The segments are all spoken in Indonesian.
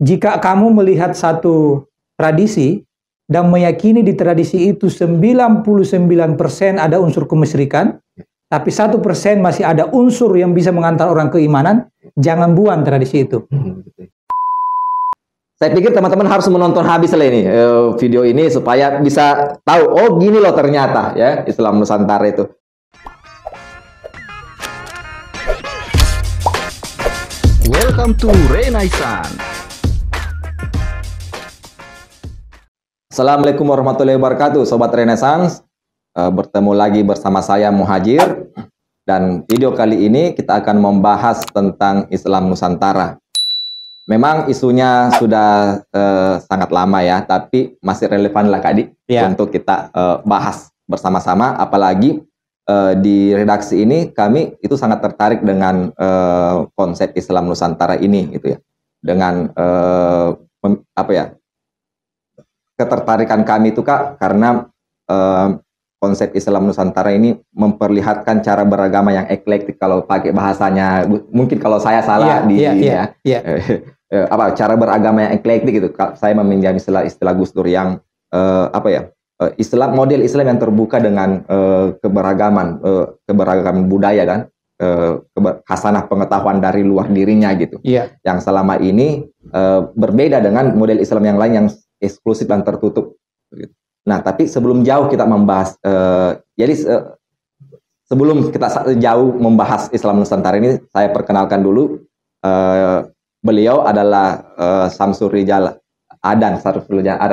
jika kamu melihat satu tradisi dan meyakini di tradisi itu 99% ada unsur kemusyrikan, tapi 1% masih ada unsur yang bisa mengantar orang keimanan, jangan buang tradisi itu. Saya pikir teman-teman harus menonton habis lah ini video ini supaya bisa tahu, oh gini loh ternyata ya Islam Nusantara itu. Welcome to Renaissance. Assalamualaikum warahmatullahi wabarakatuh, Sobat Renaissance. Bertemu lagi bersama saya Muhajir. Dan video kali ini kita akan membahas tentang Islam Nusantara. Memang isunya sudah sangat lama ya, tapi masih relevan lah Kak Di untuk kita bahas bersama-sama. Apalagi di redaksi ini kami itu sangat tertarik dengan konsep Islam Nusantara ini gitu ya. Dengan ketertarikan kami itu Kak, karena konsep Islam Nusantara ini memperlihatkan cara beragama yang eklektik, kalau pakai bahasanya mungkin kalau saya salah cara beragama yang eklektik gitu. Saya meminjam istilah Gus Dur yang Islam, model Islam yang terbuka dengan keberagaman budaya kan, khasanah pengetahuan dari luar dirinya gitu. Yang selama ini berbeda dengan model Islam yang lain yang eksklusif dan tertutup. Nah, tapi sebelum jauh kita membahas, sebelum kita jauh membahas Islam Nusantara ini, saya perkenalkan dulu. Beliau adalah Samsur Rijal Adan,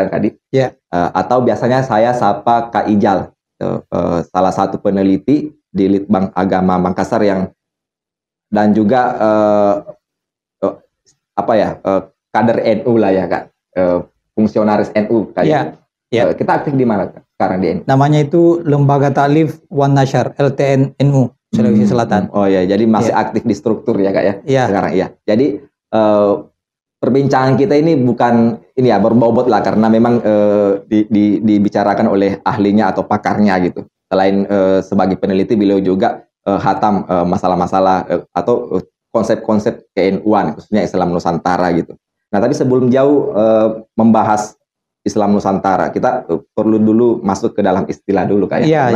Kadip. Atau biasanya saya sapa Kak Ijal, salah satu peneliti di Litbang Agama Makassar dan juga kader NU lah ya Kak, fungsionaris NU Kak. Kita aktif di mana sekarang di NU? Namanya itu Lembaga Ta'lif Wan Nasyar, LTN NU Sulawesi Selatan. Oh ya, jadi masih aktif di struktur ya Kak ya? Sekarang iya. Jadi perbincangan kita ini bukan berbobot lah, karena memang dibicarakan oleh ahlinya atau pakarnya gitu. Selain sebagai peneliti, beliau juga hatam masalah-masalah atau konsep-konsep ke-NU-an, khususnya Islam Nusantara gitu. Nah, tapi sebelum jauh membahas Islam Nusantara, kita perlu dulu masuk ke dalam istilah dulu Kak ya.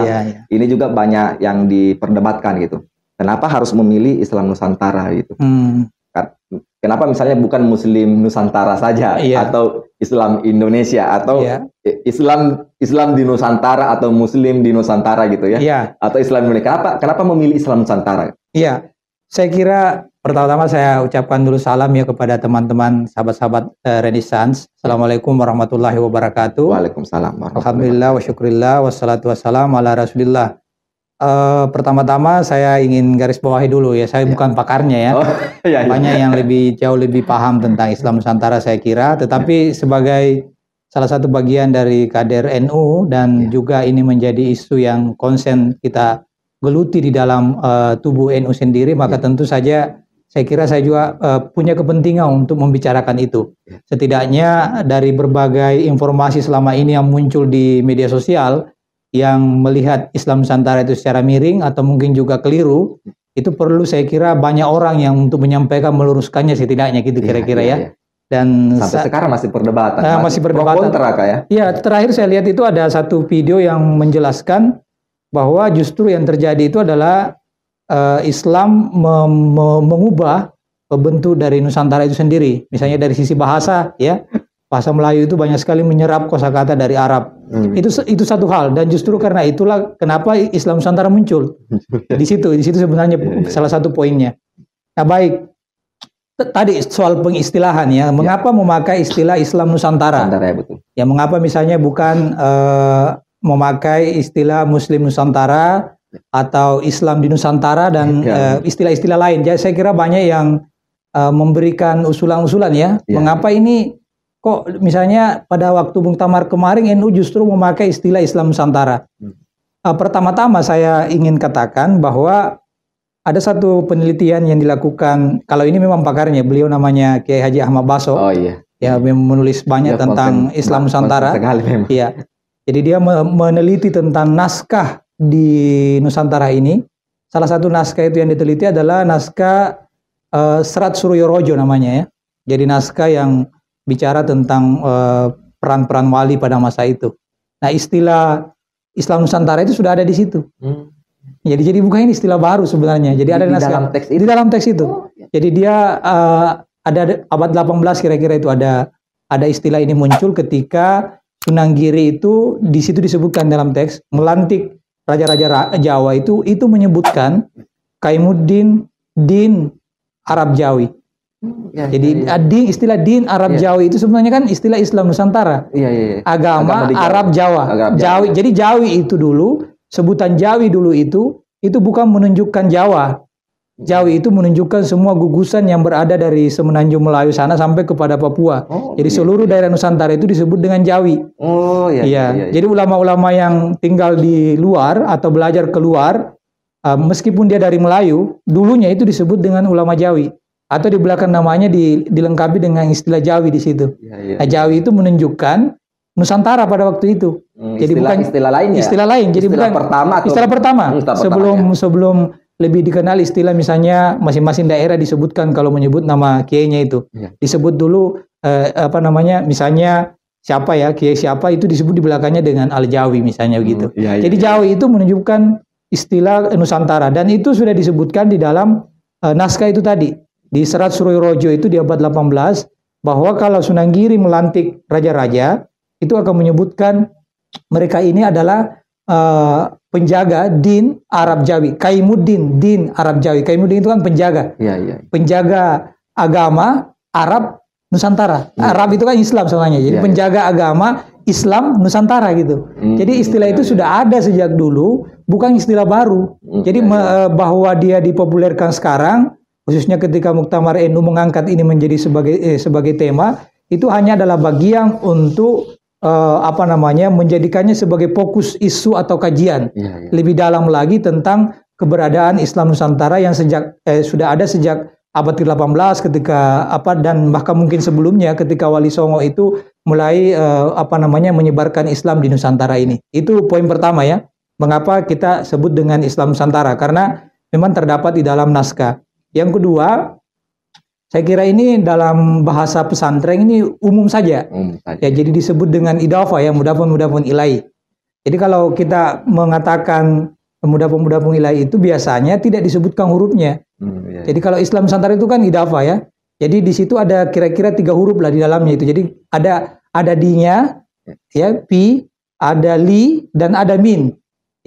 Ini juga banyak yang diperdebatkan gitu. Kenapa harus memilih Islam Nusantara gitu? Kenapa misalnya bukan Muslim Nusantara saja, atau Islam Indonesia, atau Islam di Nusantara, atau Muslim di Nusantara gitu ya? Atau Islam Indonesia. Kenapa memilih Islam Nusantara? Saya kira pertama-tama saya ucapkan dulu salam ya kepada teman-teman sahabat-sahabat Renaissance. Assalamualaikum warahmatullahi wabarakatuh. Waalaikumsalam. Alhamdulillah wa syukurillah wassalatu wassalamu ala rasulillah. Pertama-tama saya ingin garis bawahi dulu ya, saya bukan pakarnya ya. Banyak yang jauh lebih paham tentang Islam Nusantara saya kira, tetapi sebagai salah satu bagian dari kader NU dan juga ini menjadi isu yang konsen kita geluti di dalam tubuh NU sendiri, maka tentu saja saya kira saya juga punya kepentingan untuk membicarakan itu. Setidaknya dari berbagai informasi selama ini yang muncul di media sosial yang melihat Islam Nusantara itu secara miring atau mungkin juga keliru, itu perlu saya kira banyak orang yang untuk menyampaikan, meluruskannya setidaknya gitu kira-kira ya. Dan sampai sekarang masih perdebatan. Masih perdebatan. Terakhir saya lihat itu ada satu video yang menjelaskan bahwa justru yang terjadi itu adalah Islam mengubah bentuk dari Nusantara itu sendiri. Misalnya dari sisi bahasa ya. Bahasa Melayu itu banyak sekali menyerap kosakata dari Arab. Itu satu hal, dan justru karena itulah kenapa Islam Nusantara muncul. Di situ sebenarnya salah satu poinnya. Nah, baik. Tadi soal pengistilahan ya, mengapa memakai istilah Islam Nusantara? Ya, mengapa misalnya bukan memakai istilah Muslim Nusantara atau Islam di Nusantara dan istilah-istilah lain. Jadi saya kira banyak yang memberikan usulan-usulan ya. Mengapa ini kok misalnya pada waktu Muktamar kemarin NU justru memakai istilah Islam Nusantara. Pertama-tama saya ingin katakan bahwa ada satu penelitian yang dilakukan, kalau ini memang pakarnya, beliau namanya Kiai Haji Ahmad Baso. Ya, menulis banyak tentang Islam Nusantara. Jadi dia meneliti tentang naskah di Nusantara ini. Salah satu naskah itu yang diteliti adalah naskah Serat Suryo Rojo namanya ya. Jadi naskah yang bicara tentang peran-peran wali pada masa itu. Nah, istilah Islam Nusantara itu sudah ada di situ. Jadi bukan ini istilah baru sebenarnya. Jadi ada di dalam teks itu. Di dalam teks itu. Jadi dia ada abad 18 kira-kira itu ada istilah ini muncul ketika Sunan Giri itu di situ disebutkan dalam teks melantik raja-raja Jawa itu menyebutkan Kaimuddin Din Arab Jawi. Jadi istilah Din Arab Jawi itu sebenarnya kan istilah Islam Nusantara. Agama Arab Jawa. Jawi. Jadi Jawi itu dulu, sebutan Jawi dulu itu bukan menunjukkan Jawa. Jawi itu menunjukkan semua gugusan yang berada dari semenanjung Melayu sana sampai kepada Papua. Jadi seluruh daerah Nusantara itu disebut dengan Jawi. Jadi ulama-ulama yang tinggal di luar atau belajar keluar, meskipun dia dari Melayu, dulunya itu disebut dengan ulama Jawi. Atau di belakang namanya dilengkapi dengan istilah Jawi di situ. Nah, Jawi itu menunjukkan Nusantara pada waktu itu. Jadi bukan istilah lain ya. Istilah lain. Jadi istilah bukan istilah pertama. Sebelum lebih dikenal istilah misalnya masing-masing daerah disebutkan kalau menyebut nama kiainya itu. Disebut dulu misalnya siapa ya, kiai siapa itu disebut di belakangnya dengan Al-Jawi misalnya begitu. Jadi Jawi itu menunjukkan istilah Nusantara dan itu sudah disebutkan di dalam naskah itu tadi. Di Serat Suroyo Rojo itu di abad 18 bahwa kalau Sunan Giri melantik raja-raja itu akan menyebutkan mereka ini adalah penjaga Din Arab Jawi. Kaimuddin Din Arab Jawi. Kaimuddin itu kan penjaga. Penjaga agama Arab Nusantara. Arab itu kan Islam sebenarnya. Jadi penjaga agama Islam Nusantara gitu. Jadi istilah itu sudah ada sejak dulu, bukan istilah baru. Jadi bahwa dia dipopulerkan sekarang, khususnya ketika Muktamar NU mengangkat ini menjadi sebagai tema, itu hanya adalah bagian untuk menjadikannya sebagai fokus isu atau kajian lebih dalam lagi tentang keberadaan Islam Nusantara yang sudah ada sejak abad ke-18 ketika dan bahkan mungkin sebelumnya ketika Wali Songo itu mulai menyebarkan Islam di Nusantara ini. Itu poin pertama ya. Mengapa kita sebut dengan Islam Nusantara? Karena memang terdapat di dalam naskah. Yang kedua, saya kira ini dalam bahasa pesantren ini umum saja. Ya, jadi disebut dengan idafah ya, mudhafun ilaih. Jadi kalau kita mengatakan mudhafun ilaih itu biasanya tidak disebutkan hurufnya. Jadi kalau Islam Nusantara itu kan idafah ya. Jadi di situ ada kira-kira 3 huruf lah di dalamnya itu. Jadi ada dinya, ya, pi, ada li dan ada min.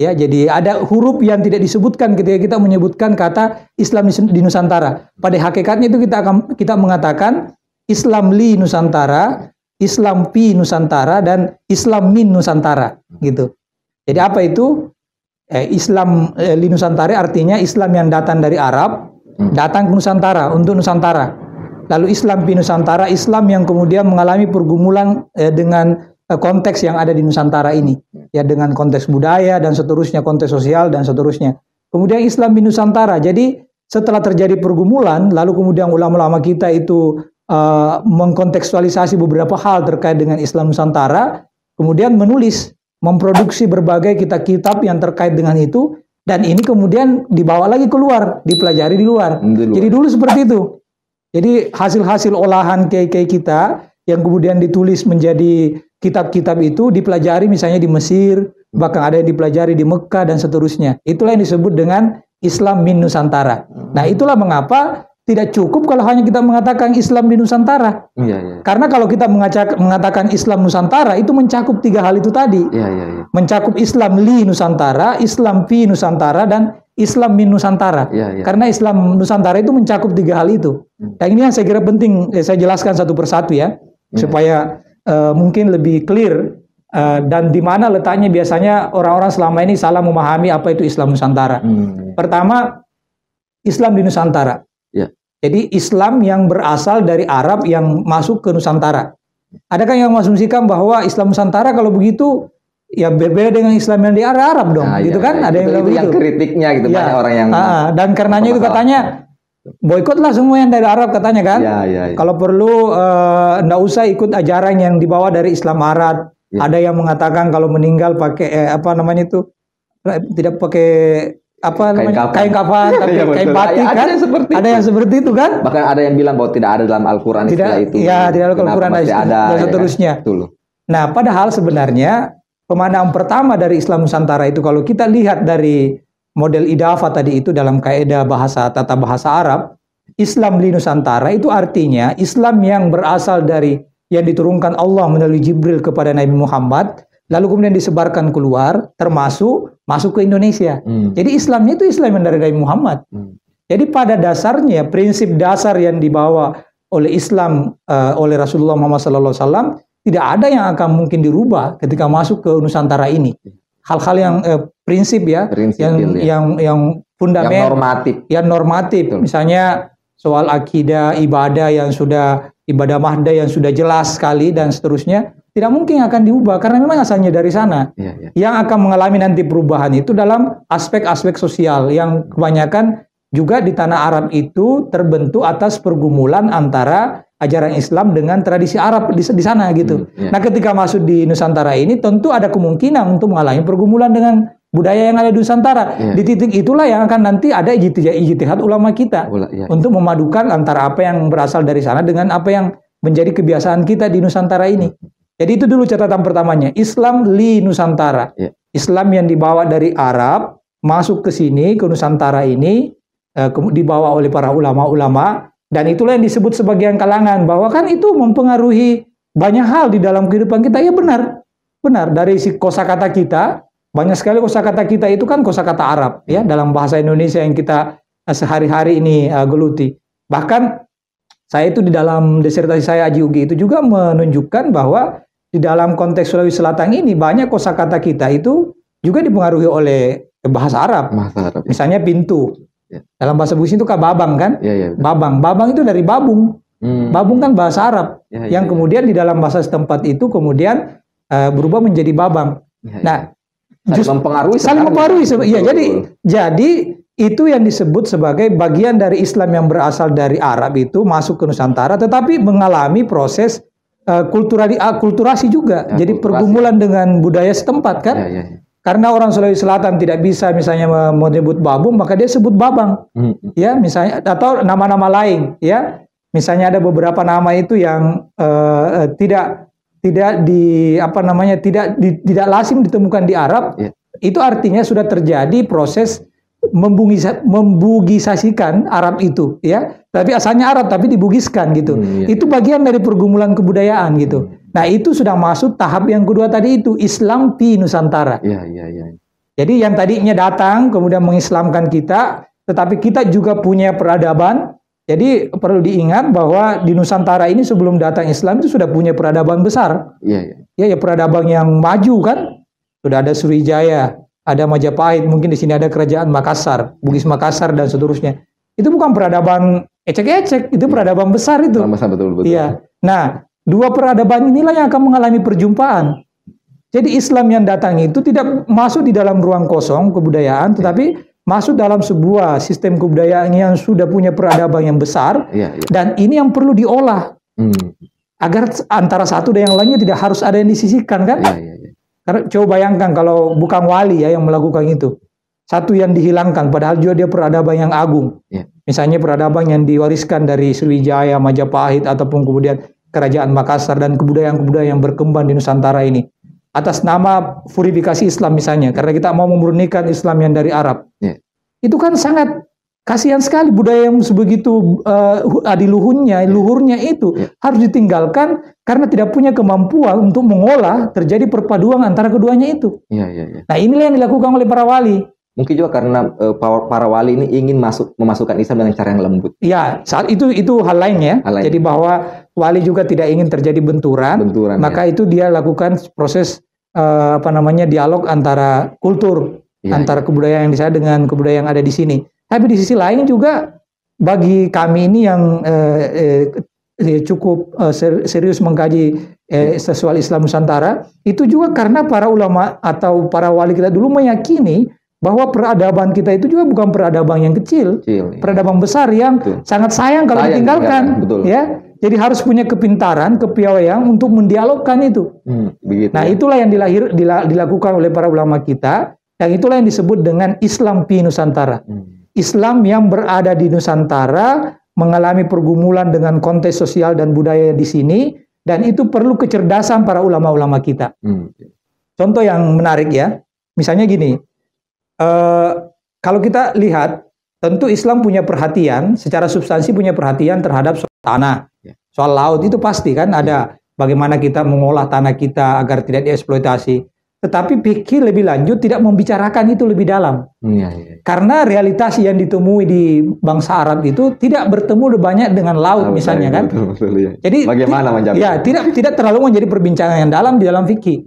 Ya, jadi ada huruf yang tidak disebutkan ketika kita menyebutkan kata Islam di Nusantara. Pada hakikatnya itu kita mengatakan Islam li Nusantara, Islam pi Nusantara, dan Islam min Nusantara, gitu. Jadi apa itu? Islam li Nusantara artinya Islam yang datang dari Arab, datang ke Nusantara untuk Nusantara. Lalu Islam pi Nusantara, Islam yang kemudian mengalami pergumulan dengan konteks yang ada di Nusantara ini, ya, dengan konteks budaya dan seterusnya, konteks sosial dan seterusnya. Kemudian Islam di Nusantara. Jadi setelah terjadi pergumulan, lalu kemudian ulama-ulama kita itu mengkontekstualisasi beberapa hal terkait dengan Islam Nusantara, kemudian memproduksi berbagai kitab-kitab yang terkait dengan itu, dan ini kemudian dibawa lagi keluar, dipelajari di luar. Jadi dulu seperti itu. Jadi hasil-hasil olahan kiai-kiai kita yang kemudian ditulis menjadi kitab-kitab itu dipelajari misalnya di Mesir, bahkan ada yang dipelajari di Mekah dan seterusnya. Itulah yang disebut dengan Islam min Nusantara. Nah, itulah mengapa tidak cukup kalau hanya kita mengatakan Islam di Nusantara. Karena kalau kita mengatakan Islam Nusantara itu mencakup 3 hal itu tadi. Mencakup Islam li Nusantara, Islam pi Nusantara, dan Islam min Nusantara. Karena Islam Nusantara itu mencakup 3 hal itu. Dan ini yang saya kira penting saya jelaskan satu persatu ya, supaya mungkin lebih clear dan di mana letaknya biasanya orang-orang selama ini salah memahami apa itu Islam Nusantara. Pertama, Islam di Nusantara. Jadi Islam yang berasal dari Arab yang masuk ke Nusantara. Adakah yang mengasumsikan bahwa Islam Nusantara kalau begitu ya berbeda dengan Islam yang di Arab dong, gitu kan? Ada yang bilang begitu. Yang kritiknya gitu, banyak orang yang dan karenanya itu katanya boikotlah semua yang dari Arab katanya kan. Kalau perlu enggak usah ikut ajaran yang dibawa dari Islam Arab. Ada yang mengatakan kalau meninggal pakai tidak pakai kain kafan, tapi kain batik kan? Ada yang seperti itu kan? Bahkan ada yang bilang bahwa tidak ada dalam Al-Quran istilah itu. Ya, tidak ada Al-Quran dan seterusnya. Kan? Nah, padahal sebenarnya pemandangan pertama dari Islam Nusantara itu kalau kita lihat dari model idafa tadi itu dalam kaidah tata bahasa Arab, Islam di Nusantara itu artinya Islam yang berasal dari yang diturunkan Allah melalui Jibril kepada Nabi Muhammad, lalu kemudian disebarkan keluar, termasuk masuk ke Indonesia. Jadi Islamnya itu Islam yang dari Nabi Muhammad. Jadi pada dasarnya prinsip dasar yang dibawa oleh Islam oleh Rasulullah Muhammad SAW tidak ada yang akan mungkin dirubah ketika masuk ke Nusantara ini. Hal-hal yang prinsip yang fundamental, yang normatif. Misalnya soal akidah, ibadah mahda yang sudah jelas sekali dan seterusnya, tidak mungkin akan diubah karena memang asalnya dari sana. Yang akan mengalami nanti perubahan itu dalam aspek-aspek sosial yang kebanyakan juga di tanah Arab itu terbentuk atas pergumulan antara ajaran Islam dengan tradisi Arab di sana gitu. Nah, ketika masuk di Nusantara ini tentu ada kemungkinan untuk mengalami pergumulan dengan budaya yang ada di Nusantara. Di titik itulah yang akan nanti ada ijtihad ulama kita untuk memadukan antara apa yang berasal dari sana dengan apa yang menjadi kebiasaan kita di Nusantara ini. Jadi itu dulu catatan pertamanya, Islam li Nusantara. Islam yang dibawa dari Arab masuk ke sini, ke Nusantara ini, dibawa oleh para ulama-ulama. Dan itulah yang disebut sebagian kalangan bahwa kan itu mempengaruhi banyak hal di dalam kehidupan kita. Ya benar, dari si kosakata kita banyak sekali kosakata kita itu kan kosakata Arab ya dalam bahasa Indonesia yang kita sehari-hari ini geluti. Bahkan saya itu di dalam disertasi saya Aji Ugi itu juga menunjukkan bahwa di dalam konteks Sulawesi Selatan ini banyak kosakata kita itu juga dipengaruhi oleh bahasa Arab. Misalnya pintu. Dalam bahasa Bugis itu babang kan? Babang itu dari babung. Babung kan bahasa Arab. Yang kemudian di dalam bahasa setempat itu kemudian berubah menjadi babang. Nah, saling mempengaruhi. Jadi itu yang disebut sebagai bagian dari Islam yang berasal dari Arab itu masuk ke Nusantara, tetapi mengalami proses kulturasi juga. Jadi pergumulan dengan budaya setempat kan? Karena orang Sulawesi Selatan tidak bisa misalnya menyebut babung, maka dia sebut babang. Ya, misalnya atau nama-nama lain, ya. Misalnya ada beberapa nama itu yang tidak lazim ditemukan di Arab. Itu artinya sudah terjadi proses membugisasikan Arab itu, ya. Tapi asalnya Arab tapi dibugiskan gitu. Itu bagian dari pergumulan kebudayaan gitu. Nah, itu sudah masuk tahap yang kedua tadi itu Islam di Nusantara. Jadi yang tadinya datang kemudian mengislamkan kita, tetapi kita juga punya peradaban. Jadi perlu diingat bahwa di Nusantara ini sebelum datang Islam itu sudah punya peradaban besar. Ya, peradaban yang maju kan. Sudah ada Sriwijaya, ada Majapahit, mungkin di sini ada Kerajaan Makassar, Bugis Makassar dan seterusnya. Itu bukan peradaban ecek-ecek, itu peradaban besar itu. Betul. Iya. Nah, dua peradaban inilah yang akan mengalami perjumpaan. Jadi Islam yang datang itu tidak masuk di dalam ruang kosong kebudayaan, tetapi masuk dalam sebuah sistem kebudayaan yang sudah punya peradaban yang besar. Dan ini yang perlu diolah agar antara satu dan yang lainnya tidak harus ada yang disisihkan kan? Karena coba bayangkan kalau bukan wali ya yang melakukan itu, satu yang dihilangkan, padahal juga dia peradaban yang agung. Misalnya peradaban yang diwariskan dari Sriwijaya, Majapahit ataupun kemudian Kerajaan Makassar dan kebudayaan-kebudayaan yang berkembang di Nusantara ini atas nama purifikasi Islam misalnya, karena kita mau memurnikan Islam yang dari Arab. Itu kan sangat kasihan sekali budaya yang sebegitu adiluhurnya itu harus ditinggalkan karena tidak punya kemampuan untuk mengolah terjadi perpaduan antara keduanya itu. Nah, inilah yang dilakukan oleh para wali. Mungkin juga karena para wali ini ingin memasukkan Islam dengan cara yang lembut. Ya, saat itu hal lainnya. Jadi bahwa wali juga tidak ingin terjadi benturan maka itu dia lakukan proses dialog antara kultur, antara kebudayaan yang di sana dengan kebudayaan yang ada di sini. Tapi di sisi lain juga bagi kami ini yang cukup serius mengkaji soal Islam Nusantara, itu juga karena para ulama atau para wali kita dulu meyakini bahwa peradaban kita itu juga bukan peradaban yang kecil, peradaban besar yang sangat sayang kalau ditinggalkan. Ya, jadi harus punya kepintaran, kepiawaian untuk mendialogkan itu. Begitu, nah, itulah yang dilakukan oleh para ulama kita. Dan itulah yang disebut dengan Islam Pi Nusantara. Islam yang berada di Nusantara, mengalami pergumulan dengan konteks sosial dan budaya di sini, dan itu perlu kecerdasan para ulama-ulama kita. Contoh yang menarik ya, misalnya gini, kalau kita lihat, tentu Islam punya perhatian, secara substansi punya perhatian terhadap soal tanah, soal laut itu pasti kan ada bagaimana kita mengolah tanah kita agar tidak dieksploitasi. Tetapi fikih lebih lanjut tidak membicarakan itu lebih dalam. Karena realitas yang ditemui di bangsa Arab itu tidak bertemu banyak dengan laut misalnya kan. Betul. Jadi bagaimana menjawab? Ya, tidak terlalu menjadi perbincangan yang dalam di dalam fikih.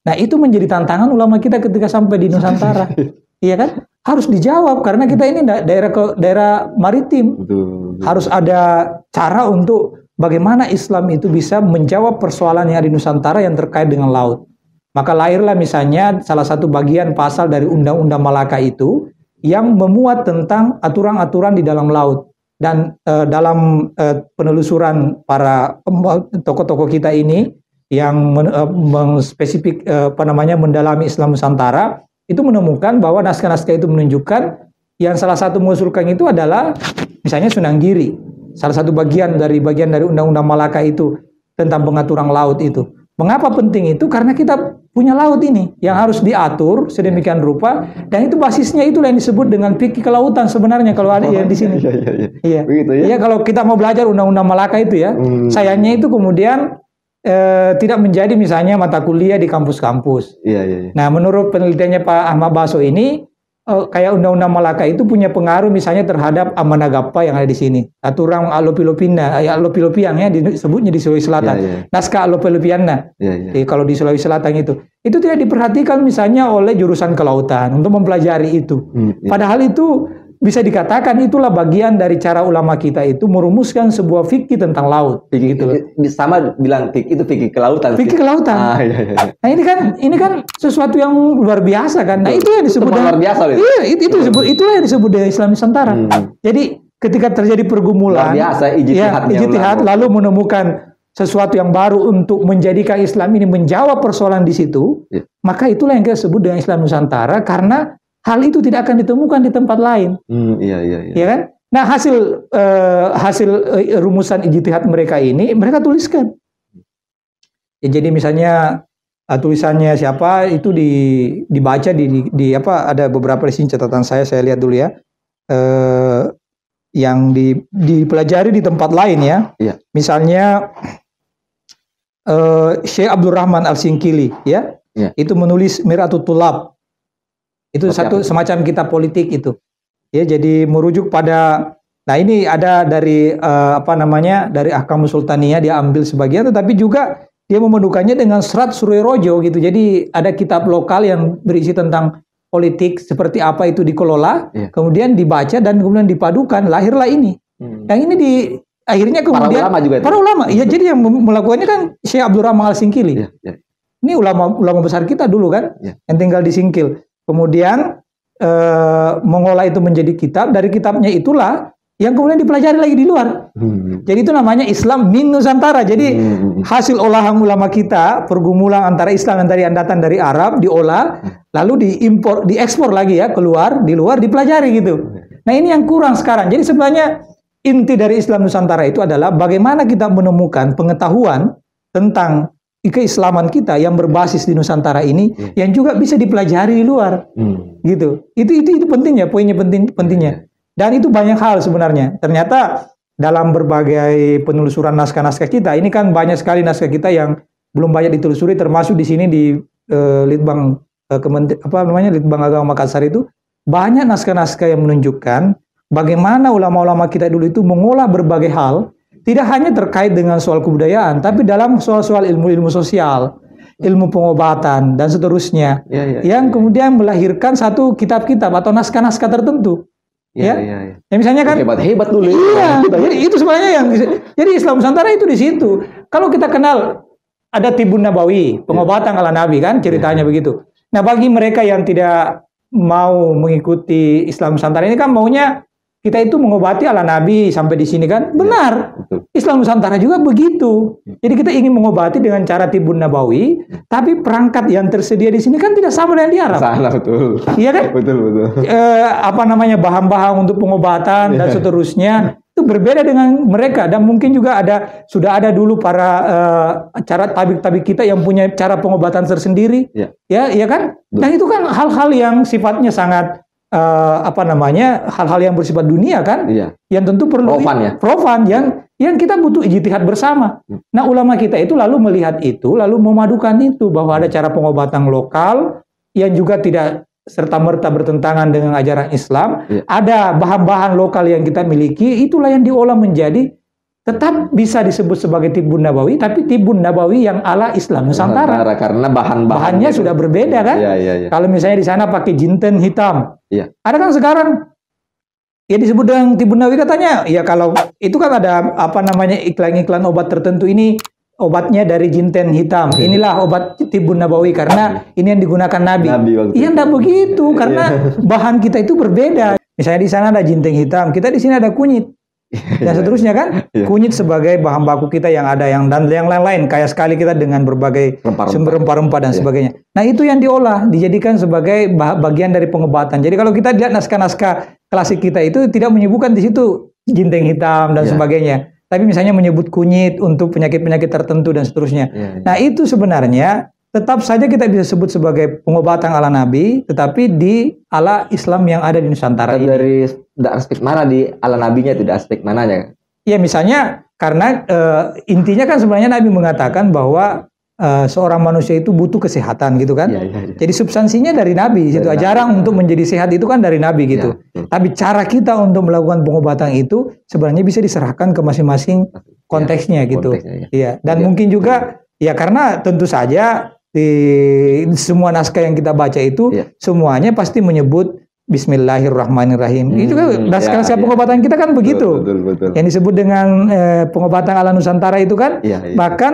Nah, itu menjadi tantangan ulama kita ketika sampai di Nusantara. Iya kan? Harus dijawab karena kita ini daerah maritim. Harus ada cara untuk bagaimana Islam itu bisa menjawab persoalan yang ada di Nusantara yang terkait dengan laut. Maka lahirlah misalnya salah satu bagian pasal dari Undang-Undang Malaka itu yang memuat tentang aturan-aturan di dalam laut. Dan dalam penelusuran para tokoh-tokoh kita ini yang mengspesifik mendalami Islam Nusantara, itu menemukan bahwa naskah-naskah itu menunjukkan yang salah satu mengusulkan itu adalah misalnya Sunan Giri. Salah satu bagian dari Undang-Undang Malaka itu tentang pengaturan laut itu. Mengapa penting itu? Karena kita punya laut ini yang harus diatur sedemikian rupa, dan itu basisnya itulah yang disebut dengan fikih kelautan sebenarnya kalau ada yang di sini. Iya. Iya, kalau kita mau belajar Undang-Undang Malaka itu ya, sayangnya itu kemudian tidak menjadi misalnya mata kuliah di kampus-kampus. Nah, menurut penelitiannya Pak Ahmad Baso ini, kayak Undang-Undang Malaka itu punya pengaruh misalnya terhadap Amanagapa yang ada di sini. Aturan Alopilopiang ya disebutnya di Sulawesi Selatan. Naskah Alopilopianna. Kalau di Sulawesi Selatan itu tidak diperhatikan misalnya oleh jurusan kelautan untuk mempelajari itu. Padahal itu bisa dikatakan itulah bagian dari cara ulama kita itu merumuskan sebuah fikih tentang laut. Gitu. Sama bilang itu fikih kelautan. Fikih kelautan. Nah ini kan sesuatu yang luar biasa kan. Nah itu yang disebut luar biasa. Iya, itulah yang disebut dengan Islam Nusantara. Jadi ketika terjadi pergumulan, luar biasa ijtihad lalu menemukan sesuatu yang baru untuk menjadikan Islam ini menjawab persoalan di situ, maka itulah yang kita sebut dengan Islam Nusantara karena hal itu tidak akan ditemukan di tempat lain. Iya kan? Nah, hasil rumusan ijtihad mereka ini mereka tuliskan. Ya, jadi misalnya tulisannya siapa itu dibaca di apa, ada beberapa di sini catatan saya lihat dulu ya. Yang dipelajari di tempat lain ya. Misalnya Syekh Abdul Rahman Al-Singkili ya. Itu menulis Miratut Tulab. Itu semacam kitab politik itu. Ya, jadi merujuk pada, nah ini ada dari dari Ahkamus Sultaniyah dia ambil sebagian, tetapi juga dia memenukannya dengan Serat Surya Rojo gitu. Jadi ada kitab lokal yang berisi tentang politik seperti apa itu dikelola, kemudian dibaca dan kemudian dipadukan, lahirlah ini. Yang ini akhirnya kemudian para ulama. Ya, jadi yang melakukannya kan Syekh Abdul Rahman Al-Singkili. Ini ulama besar kita dulu kan, yang tinggal di Singkil. Kemudian mengolah itu menjadi kitab, dari kitabnya itulah yang kemudian dipelajari lagi di luar. Jadi itu namanya Islam min Nusantara. Jadi hasil olahan ulama kita, pergumulan antara Islam yang datang dari Arab diolah, lalu diekspor lagi ya keluar, di luar dipelajari gitu. Nah, ini yang kurang sekarang. Jadi sebenarnya inti dari Islam Nusantara itu adalah bagaimana kita menemukan pengetahuan tentang keislaman kita yang berbasis di Nusantara ini yang juga bisa dipelajari di luar. Gitu. Itu pentingnya, poinnya pentingnya. Dan itu banyak hal sebenarnya. Ternyata dalam berbagai penelusuran naskah-naskah kita, ini kan banyak sekali naskah kita yang belum banyak ditelusuri, termasuk di sini di Litbang Litbang Agama Makassar itu banyak naskah-naskah yang menunjukkan bagaimana ulama-ulama kita dulu itu mengolah berbagai hal. Tidak hanya terkait dengan soal kebudayaan, tapi dalam soal-soal ilmu-ilmu sosial, ilmu pengobatan, dan seterusnya. Yang kemudian melahirkan satu kitab-kitab atau naskah-naskah tertentu. Ya, misalnya kan hebat dulu. Iya, jadi itu sebenarnya yang. Jadi Islam Nusantara itu di situ. Kalau kita kenal ada Tibun Nabawi, pengobatan ala Nabi kan ceritanya begitu. Nah, bagi mereka yang tidak mau mengikuti Islam Nusantara ini kan maunya kita itu mengobati ala Nabi sampai di sini kan? Benar. Betul. Islam Nusantara juga begitu. Jadi kita ingin mengobati dengan cara Tibun Nabawi, tapi perangkat yang tersedia di sini kan tidak sama dengan di Arab. Salah, betul. Iya kan? Betul. Bahan-bahan untuk pengobatan dan seterusnya itu berbeda dengan mereka, dan mungkin juga sudah ada dulu para cara tabib-tabib kita yang punya cara pengobatan tersendiri. Ya kan? Dan itu kan hal-hal yang sifatnya sangat hal-hal yang bersifat dunia kan, yang tentu perlu profan yang kita butuh ijtihad bersama. Nah, ulama kita itu lalu melihat itu, lalu memadukan itu bahwa ada cara pengobatan lokal yang juga tidak serta-merta bertentangan dengan ajaran Islam. Ada bahan-bahan lokal yang kita miliki, itulah yang diolah menjadi tetap bisa disebut sebagai Tibun Nabawi, tapi Tibun Nabawi yang ala Islam Nusantara. Karena bahannya sudah berbeda kan. Kalau misalnya di sana pakai jinten hitam, ada kan sekarang ya disebut dengan Tibun Nabawi katanya. Ya kalau itu kan ada iklan-iklan obat tertentu, ini obatnya dari jinten hitam. Inilah obat Tibun Nabawi karena ini yang digunakan Nabi. Iya, enggak begitu, karena bahan kita itu berbeda. Misalnya di sana ada jinten hitam, kita di sini ada kunyit. Dan seterusnya kan, kunyit sebagai bahan baku kita yang ada dan yang lain-lain, kaya sekali kita dengan berbagai sumber rempah-rempah dan sebagainya. Nah, itu yang diolah dijadikan sebagai bagian dari pengobatan. Jadi kalau kita lihat naskah-naskah klasik kita itu tidak menyebutkan di situ jinten hitam dan sebagainya, tapi misalnya menyebut kunyit untuk penyakit-penyakit tertentu dan seterusnya. Nah, itu sebenarnya tetap saja kita bisa sebut sebagai pengobatan ala Nabi, tetapi di ala Islam yang ada di Nusantara ini. Dari aspek mana di ala Nabinya, tidak aspek mananya? Ya, misalnya karena intinya kan sebenarnya Nabi mengatakan bahwa seorang manusia itu butuh kesehatan gitu kan. Jadi substansinya dari Nabi situ. Jarang untuk menjadi sehat itu kan dari Nabi gitu. Tapi cara kita untuk melakukan pengobatan itu sebenarnya bisa diserahkan ke masing-masing konteksnya gitu. Dan mungkin juga ya karena tentu saja di semua naskah yang kita baca itu semuanya pasti menyebut Bismillahirrahmanirrahim. Itu juga naskah pengobatan kita kan begitu. Betul. Yang disebut dengan pengobatan ala Nusantara itu kan. Bahkan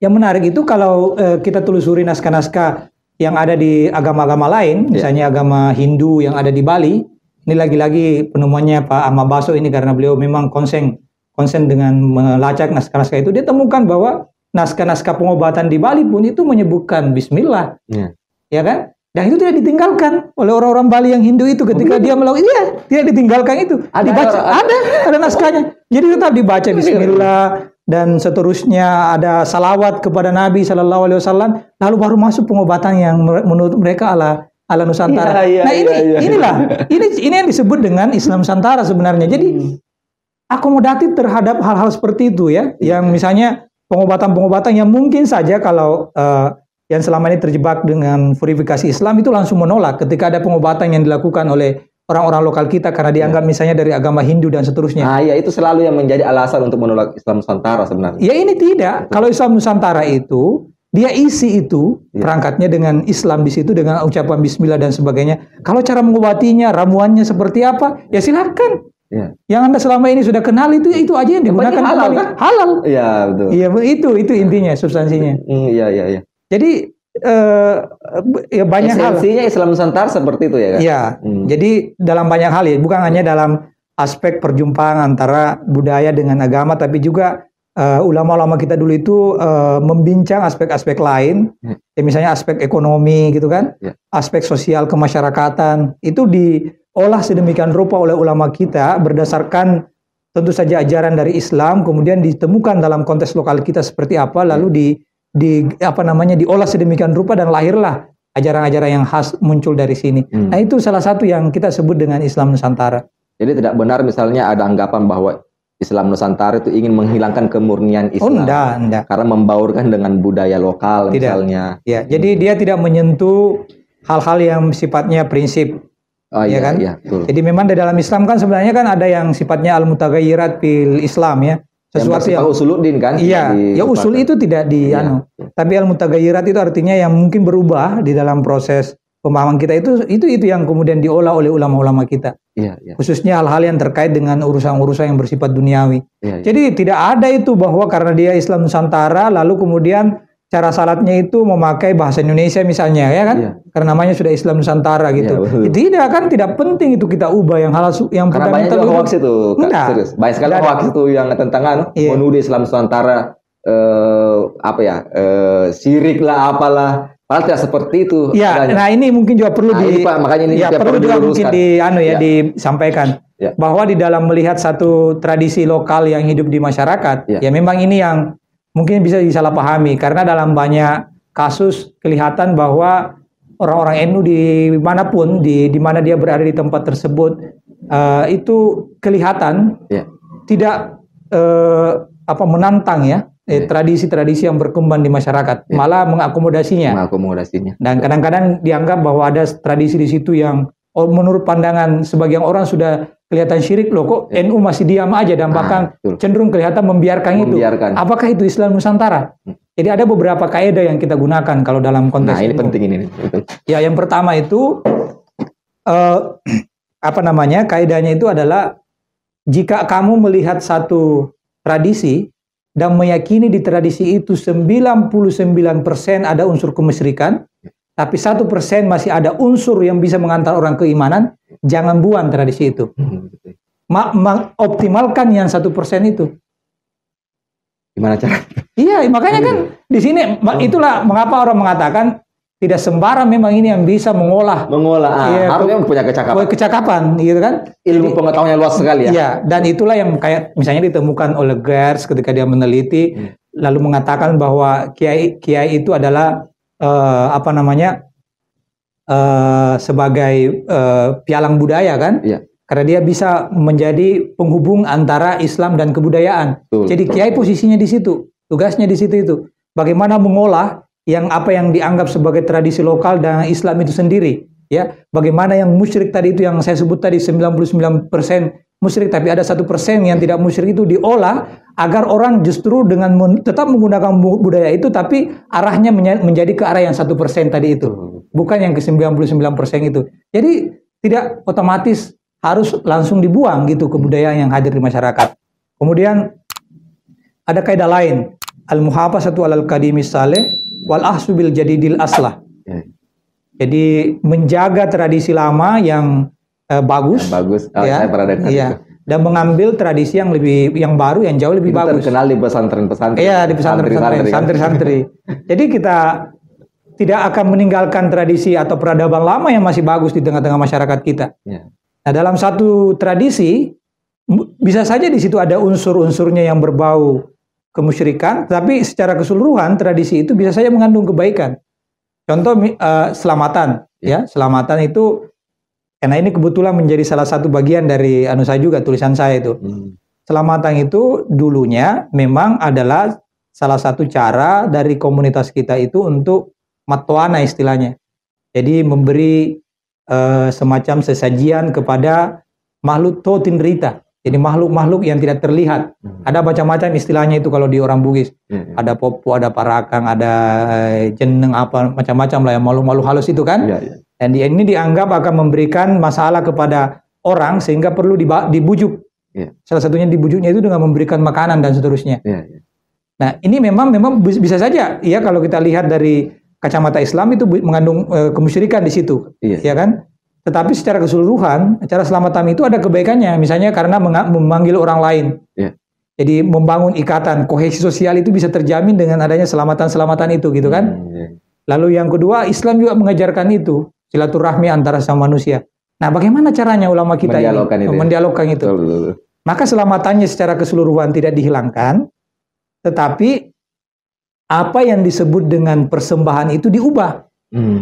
yang menarik itu kalau kita telusuri naskah-naskah yang ada di agama-agama lain, misalnya agama Hindu yang ada di Bali. Ini lagi-lagi penemuannya Pak Ahmad Baso ini karena beliau memang konsen dengan melacak naskah-naskah itu. Dia temukan bahwa naskah-naskah pengobatan di Bali pun itu menyebutkan Bismillah, ya kan? Dan itu tidak ditinggalkan oleh orang-orang Bali yang Hindu itu ketika dia melakukan, tidak ditinggalkan itu. Ada naskahnya. Jadi tetap dibaca Bismillah dan seterusnya, ada salawat kepada Nabi Shallallahu Alaihi Wasallam, lalu baru masuk pengobatan yang menurut mereka ala Nusantara. Ini yang disebut dengan Islam Nusantara sebenarnya. Jadi akomodatif terhadap hal-hal seperti itu ya, yang misalnya pengobatan-pengobatan yang mungkin saja kalau yang selama ini terjebak dengan purifikasi Islam itu langsung menolak ketika ada pengobatan yang dilakukan oleh orang-orang lokal kita karena dianggap misalnya dari agama Hindu dan seterusnya. Itu selalu yang menjadi alasan untuk menolak Islam Nusantara sebenarnya. Ya, ini tidak. Kalau Islam Nusantara itu dia isi itu perangkatnya dengan Islam di situ dengan ucapan Bismillah dan sebagainya. Kalau cara mengobatinya, ramuannya seperti apa, ya silakan. Yang Anda selama ini sudah kenal itu aja yang digunakan halal kan? Halal. Iya, betul. Iya, itu intinya, substansinya. Iya. Jadi ya banyak hal. Esensinya Islam Nusantara seperti itu ya kan? Iya. Jadi dalam banyak hal ya, bukan hanya dalam aspek perjumpaan antara budaya dengan agama, tapi juga ulama-ulama kita dulu itu membincang aspek-aspek lain. Ya, misalnya aspek ekonomi gitu kan, aspek sosial kemasyarakatan itu diolah sedemikian rupa oleh ulama kita berdasarkan tentu saja ajaran dari Islam, kemudian ditemukan dalam konteks lokal kita seperti apa, lalu diolah sedemikian rupa dan lahirlah ajaran-ajaran yang khas muncul dari sini. Nah, itu salah satu yang kita sebut dengan Islam Nusantara. Jadi tidak benar misalnya ada anggapan bahwa Islam Nusantara itu ingin menghilangkan kemurnian Islam. Enggak. Karena membaurkan dengan budaya lokal misalnya. Ya, jadi dia tidak menyentuh hal-hal yang sifatnya prinsip. Kan? Betul. Jadi memang di dalam Islam kan sebenarnya kan ada yang sifatnya al-mutaghayyirat fil Islam ya. Sesuatu yang usuluddin kan? Iya, ya usul itu tidak tapi al-mutaghayyirat itu artinya yang mungkin berubah di dalam proses pemahaman kita itu yang kemudian diolah oleh ulama-ulama kita. Khususnya hal-hal yang terkait dengan urusan-urusan yang bersifat duniawi. Jadi tidak ada itu bahwa karena dia Islam Nusantara lalu kemudian cara salatnya itu memakai bahasa Indonesia misalnya, ya kan? Iya. Karena namanya sudah Islam Nusantara gitu. Iya, tidak kan, tidak penting itu kita ubah yang hal yang karena banyak juga hoax itu. Serius. Banyak sekali hoax itu yang tentang menuduh Islam Nusantara syirik lah apalah. Padahal tidak seperti itu. Ya, nah ini mungkin juga perlu Pak, makanya ini perlu juga mungkin disampaikan bahwa di dalam melihat satu tradisi lokal yang hidup di masyarakat, ya memang ini yang mungkin bisa disalahpahami karena dalam banyak kasus kelihatan bahwa orang-orang NU dimanapun di mana dia berada di tempat tersebut itu kelihatan tidak menantang tradisi-tradisi yang berkembang di masyarakat, malah mengakomodasinya. Dan kadang-kadang dianggap bahwa ada tradisi di situ yang menurut pandangan sebagian orang sudah kelihatan syirik, loh kok NU masih diam aja dan bahkan cenderung kelihatan membiarkan itu. Apakah itu Islam Nusantara? Jadi ada beberapa kaidah yang kita gunakan kalau dalam konteks ini penting ini. Ya, yang pertama itu kaidahnya itu adalah jika kamu melihat satu tradisi dan meyakini di tradisi itu 99% ada unsur kemusyrikan, tapi 1% masih ada unsur yang bisa mengantar orang keimanan, jangan buang tradisi itu. Optimalkan yang 1% itu. Gimana cara? Iya, makanya kan di sini itulah mengapa orang mengatakan tidak sembarang memang ini yang bisa mengolah. Harusnya punya kecakapan, gitu kan? Ilmu pengetahuannya luas sekali ya. Iya, dan itulah yang kayak misalnya ditemukan oleh Gers ketika dia meneliti, lalu mengatakan bahwa kiai itu adalah sebagai pialang budaya kan? Iya. Karena dia bisa menjadi penghubung antara Islam dan kebudayaan. Jadi kiai posisinya di situ, tugasnya di situ itu. Bagaimana mengolah apa yang dianggap sebagai tradisi lokal dan Islam itu sendiri, ya. Bagaimana yang musyrik tadi itu yang saya sebut tadi 99% musyrik, tapi ada 1% yang tidak musyrik itu diolah agar orang justru dengan tetap menggunakan budaya itu, tapi arahnya menjadi ke arah yang 1% tadi itu, bukan yang ke 99% itu. Jadi tidak otomatis harus langsung dibuang gitu kebudayaan yang hadir di masyarakat. Kemudian ada kaidah lain, al-muhafazatu 'alal qadimis saleh wal ahsu bil jadidil aslah. Jadi menjaga tradisi lama yang bagus. Saya pernah dengar itu. Dan mengambil tradisi yang baru yang jauh lebih bagus. Terkenal di pesantren-pesantren. Iya, di pesantren-pesantren, santri-santri. Jadi kita tidak akan meninggalkan tradisi atau peradaban lama yang masih bagus di tengah-tengah masyarakat kita. Nah, dalam satu tradisi bisa saja di situ ada unsur-unsurnya yang berbau kemusyrikan, tapi secara keseluruhan tradisi itu bisa saja mengandung kebaikan. Contoh selamatan, ya, selamatan itu karena ini kebetulan menjadi salah satu bagian dari saya juga tulisan saya itu. Selamatan itu dulunya memang adalah salah satu cara dari komunitas kita itu untuk matwana istilahnya. Jadi memberi semacam sesajian kepada makhluk totin rita. Jadi makhluk-makhluk yang tidak terlihat. Ada macam-macam istilahnya itu kalau di orang Bugis. Ada popo, ada parakang, ada jeneng apa macam-macam lah yang makhluk-makhluk halus itu kan. Dan ini dianggap akan memberikan masalah kepada orang sehingga perlu dibujuk. Salah satunya dibujuknya itu dengan memberikan makanan dan seterusnya. Nah, ini memang bisa saja ya kalau kita lihat dari kacamata Islam itu mengandung kemusyrikan di situ. Ya kan? Tetapi secara keseluruhan, cara selamatan itu ada kebaikannya. Misalnya karena memanggil orang lain. Jadi membangun ikatan, kohesi sosial itu bisa terjamin dengan adanya selamatan-selamatan itu gitu kan. Lalu yang kedua, Islam juga mengajarkan itu, silaturahmi antara sama manusia. Nah, bagaimana caranya ulama kita mendialogkan itu? Betul. Maka selamatannya secara keseluruhan tidak dihilangkan, tetapi apa yang disebut dengan persembahan itu diubah.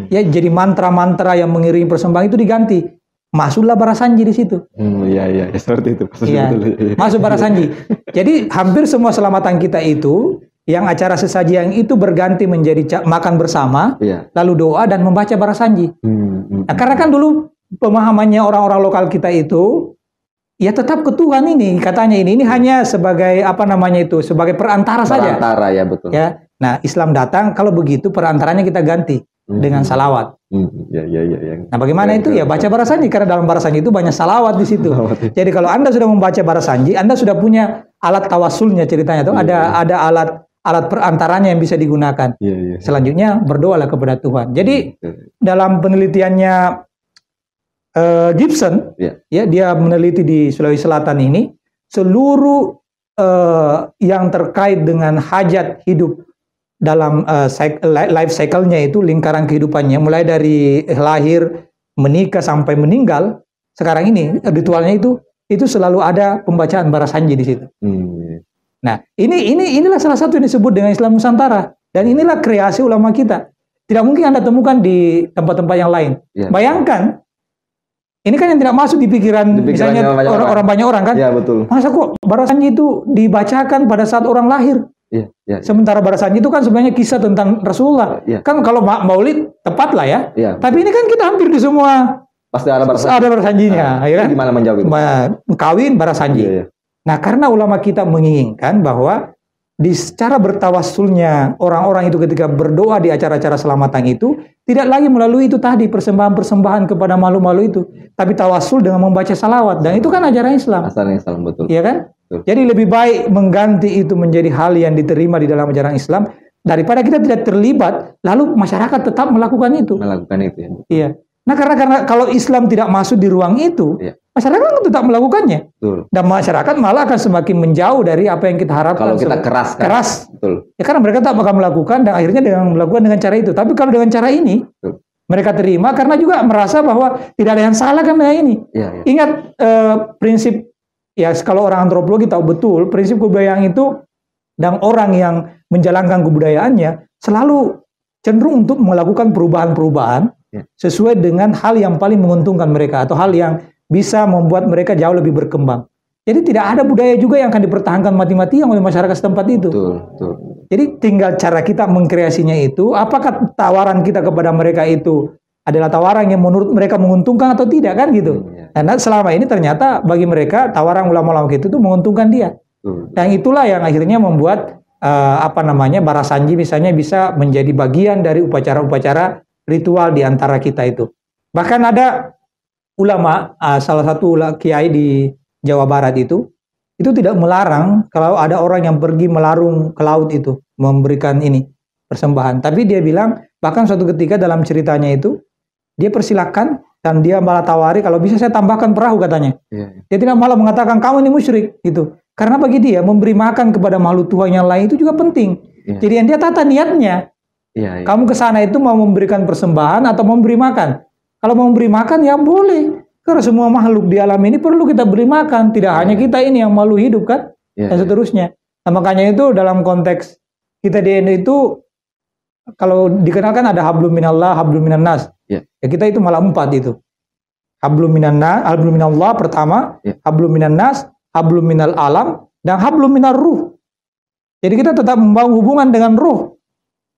Ya, jadi mantra-mantra yang mengiringi persembahan itu diganti. Masuklah Barasanji di situ. Iya, seperti itu. Masuk Barasanji. Jadi hampir semua selamatan kita itu, yang acara sesajian itu berganti menjadi makan bersama, lalu doa dan membaca Barasanji. Nah, karena kan dulu pemahamannya orang-orang lokal kita itu, ya tetap ke Tuhan ini, katanya ini hanya sebagai sebagai perantara saja. Perantara, ya betul. Ya. Nah, Islam datang, kalau begitu perantaranya kita ganti dengan salawat. Nah, bagaimana itu? Ya baca Barasanji, karena dalam Barasanji itu banyak salawat di situ. Jadi kalau Anda sudah membaca Barasanji, Anda sudah punya alat tawasulnya ceritanya tuh. Ada alat perantaranya yang bisa digunakan. Selanjutnya berdoalah kepada Tuhan. Jadi dalam penelitiannya Gibson, ya dia meneliti di Sulawesi Selatan ini, seluruh yang terkait dengan hajat hidup dalam life cycle-nya itu, lingkaran kehidupannya, mulai dari lahir, menikah sampai meninggal. Sekarang ini ritualnya itu selalu ada pembacaan barasanji di situ. Nah, inilah salah satu yang disebut dengan Islam Nusantara, dan inilah kreasi ulama kita. Tidak mungkin Anda temukan di tempat-tempat yang lain. Bayangkan, ini kan yang tidak masuk di pikiran misalnya orang banyak orang kan? Ya, betul. Masa kok barasanji itu dibacakan pada saat orang lahir? Sementara barasanji itu kan sebenarnya kisah tentang Rasulullah. Kan kalau maulid tepat lah ya. Tapi ini kan kita hampir di semua pasti ada barasanjinya. Ya kan? Gimana menjawab itu? Kawin barasanji. Nah, karena ulama kita menginginkan bahwa di cara bertawassulnya orang-orang itu ketika berdoa di acara-acara selamatan itu tidak lagi melalui itu tadi persembahan-persembahan kepada makhluk-makhluk itu, tapi tawassul dengan membaca salawat, dan itu kan ajaran Islam. Ajaran Islam, betul. Iya kan? Betul. Jadi lebih baik mengganti itu menjadi hal yang diterima di dalam ajaran Islam daripada kita tidak terlibat lalu masyarakat tetap melakukan itu. Melakukan itu ya. Iya. Nah, karena kalau Islam tidak masuk di ruang itu, masyarakat kan tetap melakukannya. Betul. Dan masyarakat malah akan semakin menjauh dari apa yang kita harapkan. Kalau kita keras, kan? Keras. Betul. Ya karena mereka tak bakal melakukan, dan akhirnya dengan melakukan dengan cara itu. Tapi kalau dengan cara ini, mereka terima karena juga merasa bahwa tidak ada yang salah kan dengan ini. Ingat prinsip, ya kalau orang antropologi tahu betul, prinsip kebudayaan itu, dan orang yang menjalankan kebudayaannya selalu cenderung untuk melakukan perubahan-perubahan sesuai dengan hal yang paling menguntungkan mereka, atau hal yang bisa membuat mereka jauh lebih berkembang. Jadi tidak ada budaya juga yang akan dipertahankan mati-matian oleh masyarakat setempat itu. Betul. Jadi tinggal cara kita mengkreasinya itu, apakah tawaran kita kepada mereka itu adalah tawaran yang menurut mereka menguntungkan atau tidak, kan gitu. Karena selama ini ternyata bagi mereka tawaran ulama-ulama itu menguntungkan dia. Dan itulah yang akhirnya membuat barasanji misalnya bisa menjadi bagian dari upacara-upacara ritual di antara kita itu. Bahkan ada ulama, salah satu kiai di Jawa Barat itu tidak melarang kalau ada orang yang pergi melarung ke laut itu, memberikan ini persembahan. Tapi dia bilang, bahkan suatu ketika dalam ceritanya itu, dia persilakan dan dia malah tawari kalau bisa saya tambahkan perahu katanya. Dia tidak malah mengatakan kamu ini musyrik gitu. Karena bagi dia memberi makan kepada makhluk Tuhan yang lain itu juga penting. Jadi yang dia tata niatnya. Kamu ke sana itu mau memberikan persembahan atau memberi makan? Kalau mau memberi makan ya boleh. Karena semua makhluk di alam ini perlu kita beri makan. Tidak hanya kita ini yang makhluk hidup kan? Dan seterusnya. Nah, makanya itu dalam konteks kita di NU itu, kalau dikenalkan ada hablum minallah, hablum minannas. Ya kita itu malah 4 itu. Hablum minallah pertama, hablum minannas, hablum minal alam, dan hablum minar ruh. Jadi kita tetap membangun hubungan dengan ruh.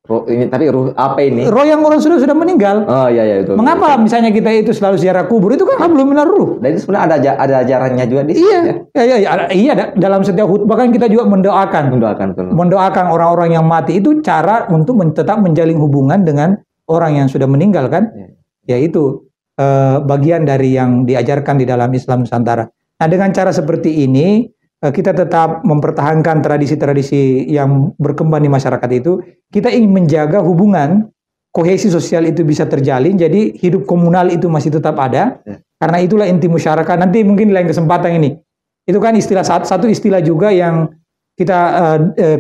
Roh ini, tapi roh apa ini? Roh yang orang sudah meninggal. Oh iya itu. Mengapa misalnya kita itu selalu ziarah kubur? Itu kan hablum minar ruh. Dan itu sebenarnya ada ajarannya juga di sini. Iya, dalam setiap khutbah kan kita juga mendoakan orang-orang yang mati. Itu cara untuk tetap menjalin hubungan dengan orang yang sudah meninggal kan? Ya itu bagian dari yang diajarkan di dalam Islam Nusantara. Nah, dengan cara seperti ini kita tetap mempertahankan tradisi-tradisi yang berkembang di masyarakat itu. Kita ingin menjaga hubungan, kohesi sosial itu bisa terjalin, jadi hidup komunal itu masih tetap ada. Karena itulah inti masyarakat. Nanti mungkin lain kesempatan ini. Itu kan istilah satu istilah juga yang kita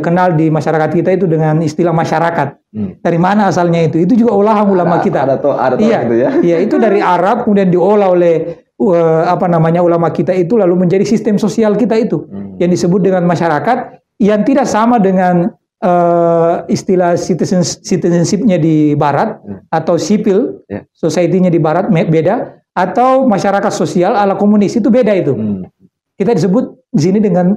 kenal di masyarakat kita itu dengan istilah masyarakat. Dari mana asalnya itu? Itu juga olahan ulama kita. Ada gitu ya. Iya, itu dari Arab kemudian diolah oleh ulama kita itu lalu menjadi sistem sosial kita itu yang disebut dengan masyarakat, yang tidak sama dengan istilah citizenship-nya di Barat atau civil society-nya di Barat beda, atau masyarakat sosial ala komunis itu beda itu. Kita disebut di sini dengan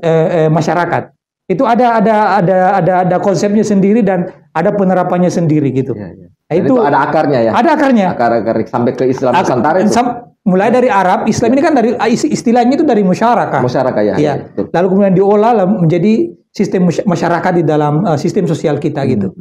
masyarakat. Itu ada konsepnya sendiri dan ada penerapannya sendiri gitu. Nah, itu ada akarnya ya. Ada akarnya. Akar sampai ke Islam Nusantara itu. Mulai dari Arab, Islam ini kan dari istilahnya itu dari musyarakah. Musyarakah ya. Lalu kemudian diolah menjadi sistem masyarakat di dalam sistem sosial kita gitu.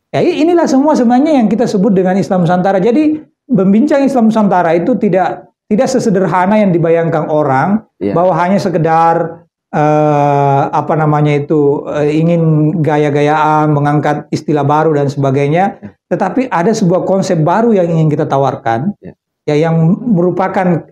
Ya, inilah semua sebenarnya yang kita sebut dengan Islam Nusantara. Jadi membincang Islam Nusantara itu tidak sesederhana yang dibayangkan orang, bahwa hanya sekedar apa namanya itu ingin gaya-gayaan, mengangkat istilah baru dan sebagainya, tetapi ada sebuah konsep baru yang ingin kita tawarkan, ya yang merupakan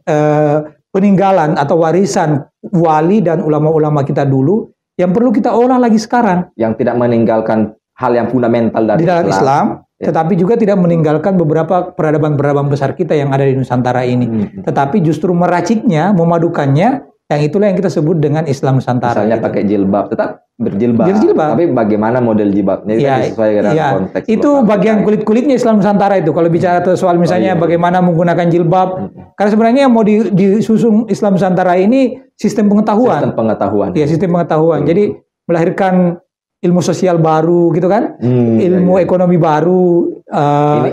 peninggalan atau warisan wali dan ulama-ulama kita dulu yang perlu kita olah lagi sekarang. Yang tidak meninggalkan hal yang fundamental dari di dalam Islam, tetapi juga tidak meninggalkan beberapa peradaban-peradaban besar kita yang ada di Nusantara ini. Tetapi justru meraciknya, memadukannya. Yang itulah yang kita sebut dengan Islam Nusantara. Misalnya pakai jilbab, tetap berjilbab. Tapi bagaimana model jilbabnya itu sesuai dengan konteks. Itu bagian kulit-kulitnya Islam Nusantara itu. Kalau bicara soal misalnya bagaimana menggunakan jilbab. Karena sebenarnya yang mau disusung Islam Nusantara ini sistem pengetahuan. Sistem pengetahuan. Ya, sistem pengetahuan. Jadi melahirkan ilmu sosial baru gitu kan. Ilmu ekonomi baru,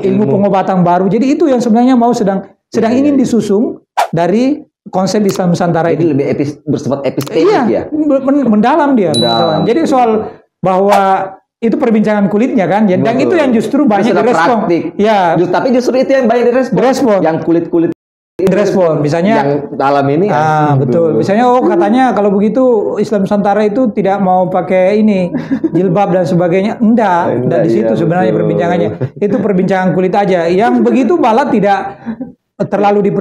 ilmu pengobatan baru. Jadi itu yang sebenarnya sedang ingin disusung dari konsep Islam Nusantara ini. Lebih bersifat epistemik ya. Mendalam dia. Jadi soal bahwa itu perbincangan kulitnya kan, dan itu yang justru banyak direspon. Ya. Tapi justru itu yang banyak direspon. Yang kulit-kulit direspon. Misalnya yang dalam ini. Betul. Misalnya katanya kalau begitu Islam Nusantara itu tidak mau pakai ini jilbab dan sebagainya. Enggak di situ sebenarnya perbincangannya. Itu perbincangan kulit aja. Yang begitu malah tidak terlalu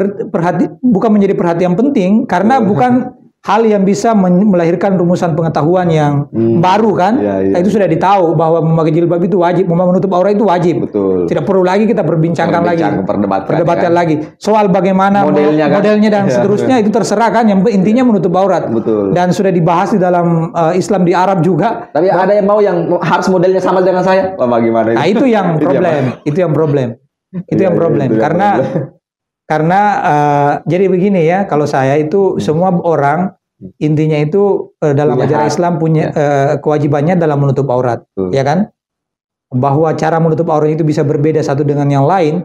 bukan menjadi perhatian penting karena bukan hal yang bisa melahirkan rumusan pengetahuan yang baru kan. Itu sudah ditahu bahwa memakai jilbab itu wajib, menutup aurat itu wajib. Betul. Tidak perlu lagi kita perbincangkan lagi, perdebatkan lagi soal bagaimana modelnya dan seterusnya. Itu terserah kan, yang intinya menutup aurat. Betul. Dan sudah dibahas di dalam Islam di Arab juga. Tapi ada yang mau yang harus modelnya sama dengan saya. Bagaimana itu? Nah, itu yang problem. Itu yang problem. Karena jadi begini ya, kalau saya itu semua orang intinya itu dalam ajaran Islam punya kewajibannya dalam menutup aurat, ya kan? Bahwa cara menutup aurat itu bisa berbeda satu dengan yang lain,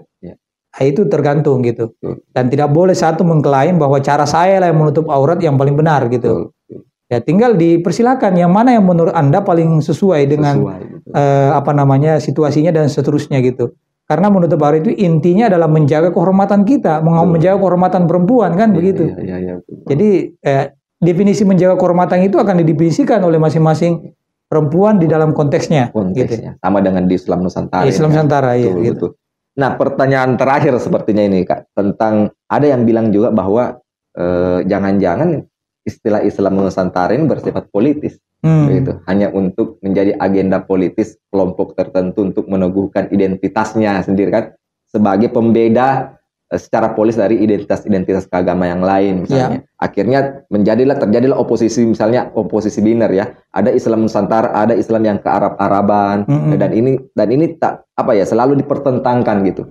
itu tergantung gitu. Dan tidak boleh satu mengklaim bahwa cara saya lah yang menutup aurat yang paling benar gitu. Ya tinggal dipersilakan yang mana yang menurut Anda paling sesuai dengan situasinya dan seterusnya gitu. Karena menutup aurat itu intinya adalah menjaga kehormatan kita, menjaga kehormatan perempuan kan begitu. Jadi definisi menjaga kehormatan itu akan didefinisikan oleh masing-masing perempuan di dalam konteksnya. Gitu. Sama dengan di Islam Nusantara. Islam Nusantara ya. Gitu. Nah pertanyaan terakhir sepertinya ini Kak, tentang ada yang bilang juga bahwa jangan-jangan istilah Islam Nusantara ini bersifat politis. Gitu. Hanya untuk menjadi agenda politis kelompok tertentu untuk meneguhkan identitasnya sendiri kan, sebagai pembeda secara polis dari identitas keagama yang lain misalnya. Akhirnya terjadilah oposisi, misalnya oposisi biner ya. Ada Islam Nusantara, ada Islam yang ke Arab-Araban, dan ini tak selalu dipertentangkan gitu.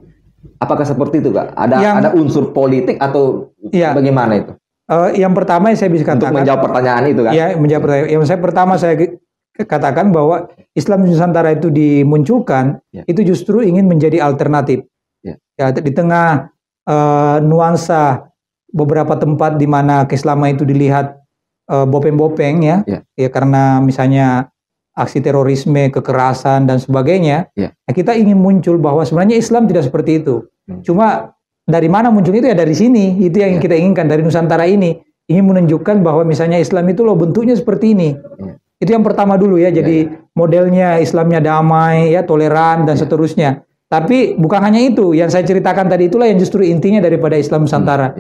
Apakah seperti itu Kak? Ada unsur politik atau bagaimana itu? Yang pertama yang saya bisa katakan untuk menjawab pertanyaan itu kan? Ya, menjawab pertanyaan. Yang pertama saya katakan bahwa Islam Nusantara itu dimunculkan itu justru ingin menjadi alternatif. Ya, di tengah nuansa beberapa tempat di mana keislaman itu dilihat bopeng-bopeng ya karena misalnya aksi terorisme, kekerasan dan sebagainya. Nah, kita ingin muncul bahwa sebenarnya Islam tidak seperti itu. Cuma dari mana muncul itu ya dari sini, itu yang kita inginkan dari Nusantara ini, ingin menunjukkan bahwa misalnya Islam itu bentuknya seperti ini. Itu yang pertama dulu ya, jadi modelnya Islamnya damai, ya toleran dan seterusnya. Tapi bukan hanya itu, yang saya ceritakan tadi itulah yang justru intinya daripada Islam Nusantara.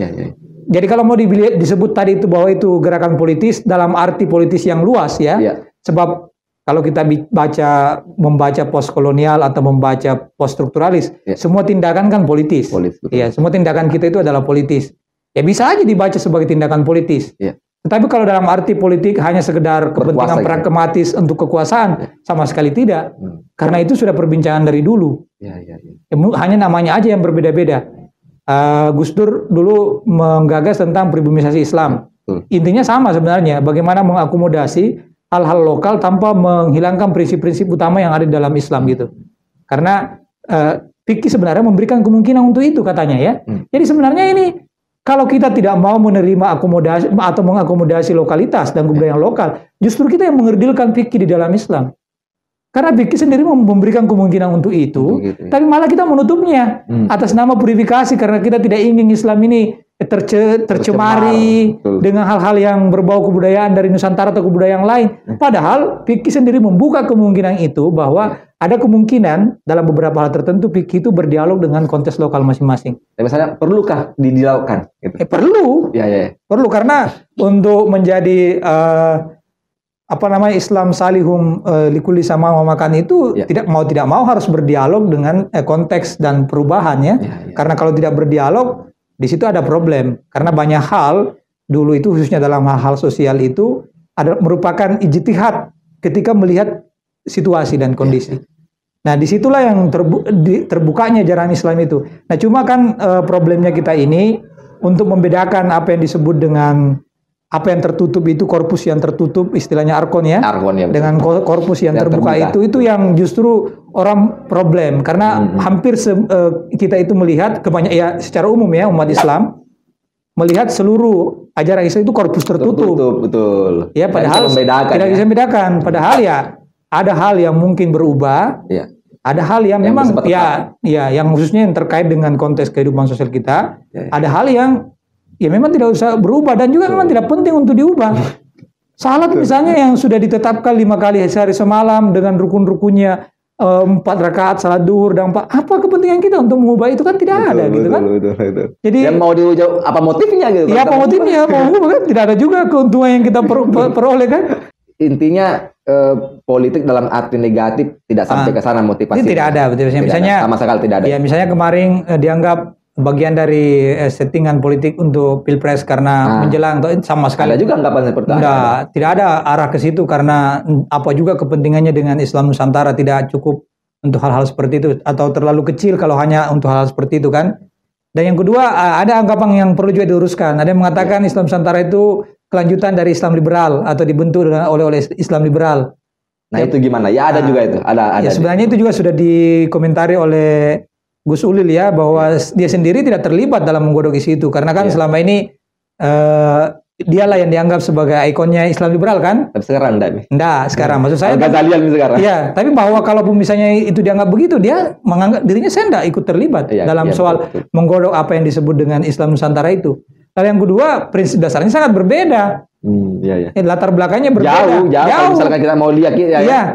Jadi kalau mau disebut tadi itu bahwa itu gerakan politis dalam arti politis yang luas ya, sebab kalau kita membaca postkolonial atau membaca poststrukturalis, semua tindakan kan politis. Ya, semua tindakan kita itu adalah politis. Ya bisa aja dibaca sebagai tindakan politis. Tetapi kalau dalam arti politik hanya sekedar kepentingan pragmatis untuk kekuasaan, sama sekali tidak. Karena itu sudah perbincangan dari dulu. Hanya namanya aja yang berbeda-beda. Gus Dur dulu menggagas tentang pribumisasi Islam. Intinya sama sebenarnya, bagaimana mengakomodasi hal-hal lokal tanpa menghilangkan prinsip-prinsip utama yang ada di dalam Islam gitu. Karena fikih sebenarnya memberikan kemungkinan untuk itu katanya ya. Jadi sebenarnya ini kalau kita tidak mau menerima akomodasi atau mengakomodasi lokalitas dan kebudayaan lokal, justru kita yang mengerdilkan fikih di dalam Islam. Karena fikih sendiri memberikan kemungkinan untuk itu, tapi malah kita menutupnya atas nama purifikasi karena kita tidak ingin Islam ini tercemari dengan hal-hal yang berbau kebudayaan dari Nusantara atau kebudayaan lain. Padahal fikih sendiri membuka kemungkinan itu, bahwa ada kemungkinan dalam beberapa hal tertentu fikih itu berdialog dengan konteks lokal masing-masing. Misalnya perlukah didialogkan? Gitu? Perlu. Ya. Perlu, karena untuk menjadi Islam salihum likuli sama makan itu tidak mau harus berdialog dengan konteks dan perubahan ya. Karena kalau tidak berdialog, di situ ada problem, karena banyak hal dulu itu khususnya dalam hal-hal sosial itu merupakan ijtihad ketika melihat situasi dan kondisi. Nah, disitulah yang terbukanya ajaran Islam itu. Nah, cuma kan problemnya kita ini untuk membedakan apa yang disebut dengan apa yang tertutup itu, korpus yang tertutup, istilahnya arkon ya, dengan korpus yang terbuka itu yang justru orang problem, karena hampir kita itu melihat secara umum ya, umat Islam melihat seluruh ajaran Islam itu korpus tertutup. Betul. Ya, padahal tidak bisa membedakan. Padahal ya ada hal yang mungkin berubah. Ya. Ada hal yang memang yang khususnya yang terkait dengan konteks kehidupan sosial kita. Ada hal yang memang tidak usah berubah dan juga memang tidak penting untuk diubah. Salat misalnya yang sudah ditetapkan 5 kali sehari semalam dengan rukun-rukunnya, 4 rakaat salat duhur dan apa kepentingan kita untuk mengubah itu, kan tidak ada gitu kan. Betul. Jadi yang mau diubah apa motifnya gitu. Iya, apa motifnya? Mau ubah kan tidak ada juga keuntungan yang kita peroleh kan. Intinya politik dalam arti negatif tidak sampai ke sana motivasi. Tidak ada, betul. Misalnya sama sekali tidak ada. Ya, misalnya kemarin dianggap bagian dari settingan politik untuk pilpres karena menjelang, sama sekali. Ada juga anggapan seperti itu. Tidak ada arah ke situ, karena apa juga kepentingannya dengan Islam Nusantara tidak cukup untuk hal-hal seperti itu, atau terlalu kecil kalau hanya untuk hal seperti itu kan. Dan yang kedua, ada anggapan yang perlu juga diuruskan. Ada yang mengatakan Islam Nusantara itu kelanjutan dari Islam liberal atau dibentuk oleh Islam liberal. Nah, itu gimana? Ya ada juga itu. Ada. Ya, sebenarnya itu juga sudah dikomentari oleh Gus Ulil ya, bahwa dia sendiri tidak terlibat dalam menggodok isu itu, karena kan selama ini dialah yang dianggap sebagai ikonnya Islam liberal kan. Tapi sekarang enggak sekarang maksud saya Ghazalian sekarang. Iya, tapi bahwa kalaupun misalnya itu dianggap begitu, dia menganggap dirinya saya enggak ikut terlibat dalam soal menggodok apa yang disebut dengan Islam Nusantara itu. Lalu yang kedua, prinsip dasarnya sangat berbeda. Latar belakangnya berbeda. Jauh. Misalkan kita mau lihat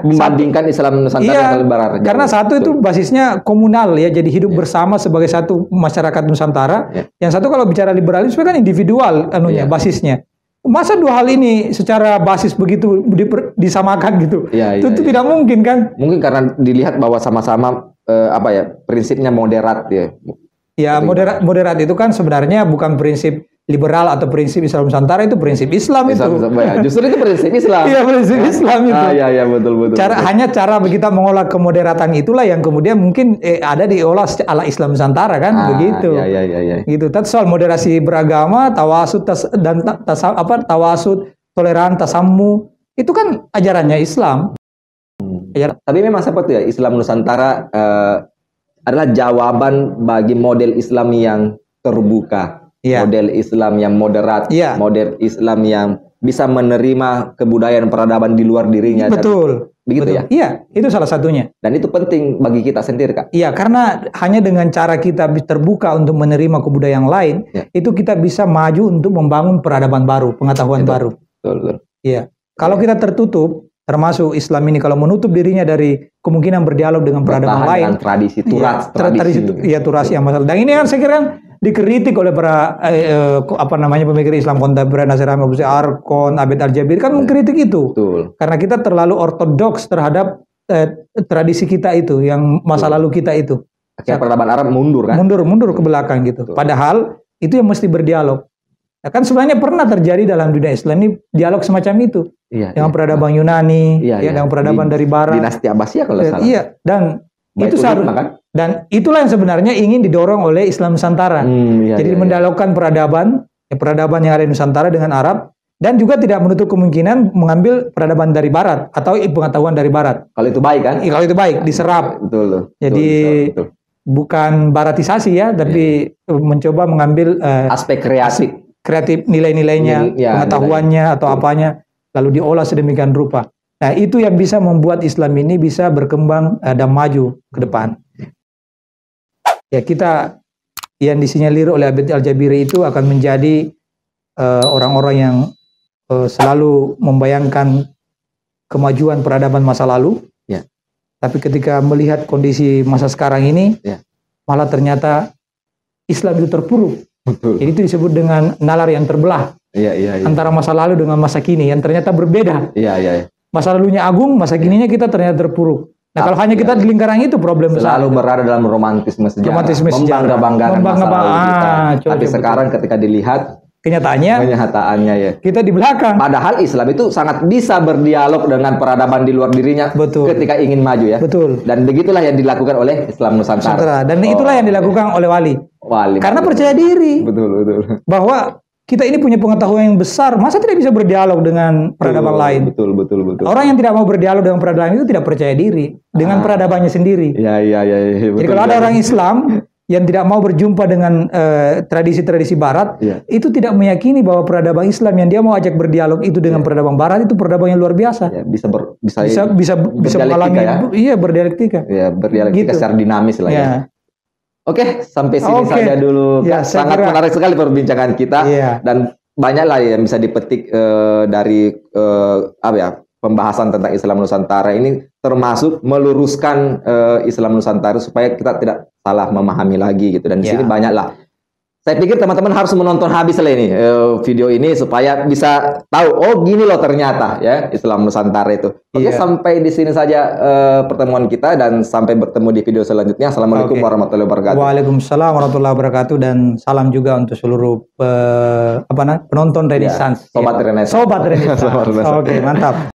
membandingkan Islam Nusantara dan Barat. Karena satu itu basisnya komunal ya, jadi hidup bersama sebagai satu masyarakat Nusantara. Yang satu kalau bicara liberalisme kan individual basisnya. Masa dua hal ini secara basis begitu disamakan gitu? Itu tidak mungkin kan? Mungkin karena dilihat bahwa sama-sama prinsipnya moderat ya. Ya, moderat itu kan sebenarnya bukan prinsip liberal atau prinsip Islam Nusantara, itu prinsip Islam itu. Justru itu prinsip Islam. Iya, prinsip Islam itu. Iya, betul. Hanya cara kita mengolah kemoderatan itulah yang kemudian mungkin ada diolah ala Islam Nusantara kan, begitu. Iya. Gitu. Tapi soal moderasi beragama, tawasud toleran, tasammu, itu kan ajarannya Islam. Tapi memang seperti ya, Islam Nusantara adalah jawaban bagi model Islam yang terbuka. Model Islam yang moderat, model Islam yang bisa menerima kebudayaan peradaban di luar dirinya. Betul. Begitu ya? Iya, itu salah satunya. Dan itu penting bagi kita sendiri, Kak. Iya, karena hanya dengan cara kita terbuka untuk menerima kebudayaan lain, itu kita bisa maju untuk membangun peradaban baru, pengetahuan baru. Betul. Iya. Kalau kita tertutup, termasuk Islam ini kalau menutup dirinya dari kemungkinan berdialog dengan peradaban lain, tradisi turas yang masalah. Dan ini kan saya kira dikritik oleh para pemikir Islam kontemporer, Nasir Ahmad Arkon, Abed Al-Jabir kan mengkritik itu. Betul. Karena kita terlalu ortodoks terhadap tradisi kita itu, yang masa lalu kita itu. Kayak peradaban Arab mundur kan? Mundur ke belakang gitu. Betul. Padahal itu yang mesti berdialog. Nah, kan sebenarnya pernah terjadi dalam dunia Islam ini dialog semacam itu. Dengan peradaban Yunani, dengan peradaban dari Barat. Dinasti Abbasiyah kalau salah. Iya, dan itu seharusnya. Dan itulah yang sebenarnya ingin didorong oleh Islam Nusantara. Jadi mendialogkan peradaban yang ada di Nusantara dengan Arab, dan juga tidak menutup kemungkinan mengambil peradaban dari Barat atau pengetahuan dari Barat. Kalau itu baik kan? Kalau itu baik, diserap. Betul. Jadi bukan baratisasi ya, tapi mencoba mengambil aspek kreatif nilai-nilainya, pengetahuannya atau apanya, lalu diolah sedemikian rupa. Nah, itu yang bisa membuat Islam ini bisa berkembang dan maju ke depan. Ya, kita yang disinyalir oleh Abid Al-Jabiri itu akan menjadi orang-orang yang selalu membayangkan kemajuan peradaban masa lalu. Ya. Tapi ketika melihat kondisi masa sekarang ini, malah ternyata Islam itu terpuruk. Betul. Jadi itu disebut dengan nalar yang terbelah. Antara masa lalu dengan masa kini yang ternyata berbeda. Masa lalunya agung, masa kininya kita ternyata terpuruk. Nah, kalau hanya kita di lingkaran itu problem besar. Selalu berada dalam romantisme sejarah. Membangga-banggakan masa lalu kita. Tapi sekarang ketika dilihat kenyataannya ya. Kita di belakang. Padahal Islam itu sangat bisa berdialog dengan peradaban di luar dirinya. Betul. Ketika ingin maju ya. Betul. Dan begitulah yang dilakukan oleh Islam Nusantara. Dan itulah yang dilakukan oleh wali. Karena percaya diri. Betul. Bahwa kita ini punya pengetahuan yang besar, masa tidak bisa berdialog dengan peradaban lain? Betul. Orang yang tidak mau berdialog dengan peradaban lain itu tidak percaya diri dengan peradabannya sendiri. Iya. Jadi kalau ada orang Islam yang tidak mau berjumpa dengan tradisi-tradisi Barat, itu tidak meyakini bahwa peradaban Islam yang dia mau ajak berdialog itu dengan peradaban Barat itu peradaban yang luar biasa. Ya, bisa mengalami berdialektika. Ya, berdialektika secara dinamis lah ya. Oke, sampai sini saja dulu. Sangat menarik sekali perbincangan kita dan banyaklah yang bisa dipetik dari pembahasan tentang Islam Nusantara ini, termasuk meluruskan Islam Nusantara supaya kita tidak salah memahami lagi gitu. Dan di sini banyaklah. Saya pikir teman-teman harus menonton habis lah ini video ini supaya bisa tahu, oh gini loh ternyata ya Islam Nusantara itu. Oke, sampai di sini saja pertemuan kita dan sampai bertemu di video selanjutnya. Assalamualaikum warahmatullahi wabarakatuh. Waalaikumsalam warahmatullahi wabarakatuh dan salam juga untuk seluruh penonton Renaissance. Sobat Renaissance. Oke, mantap.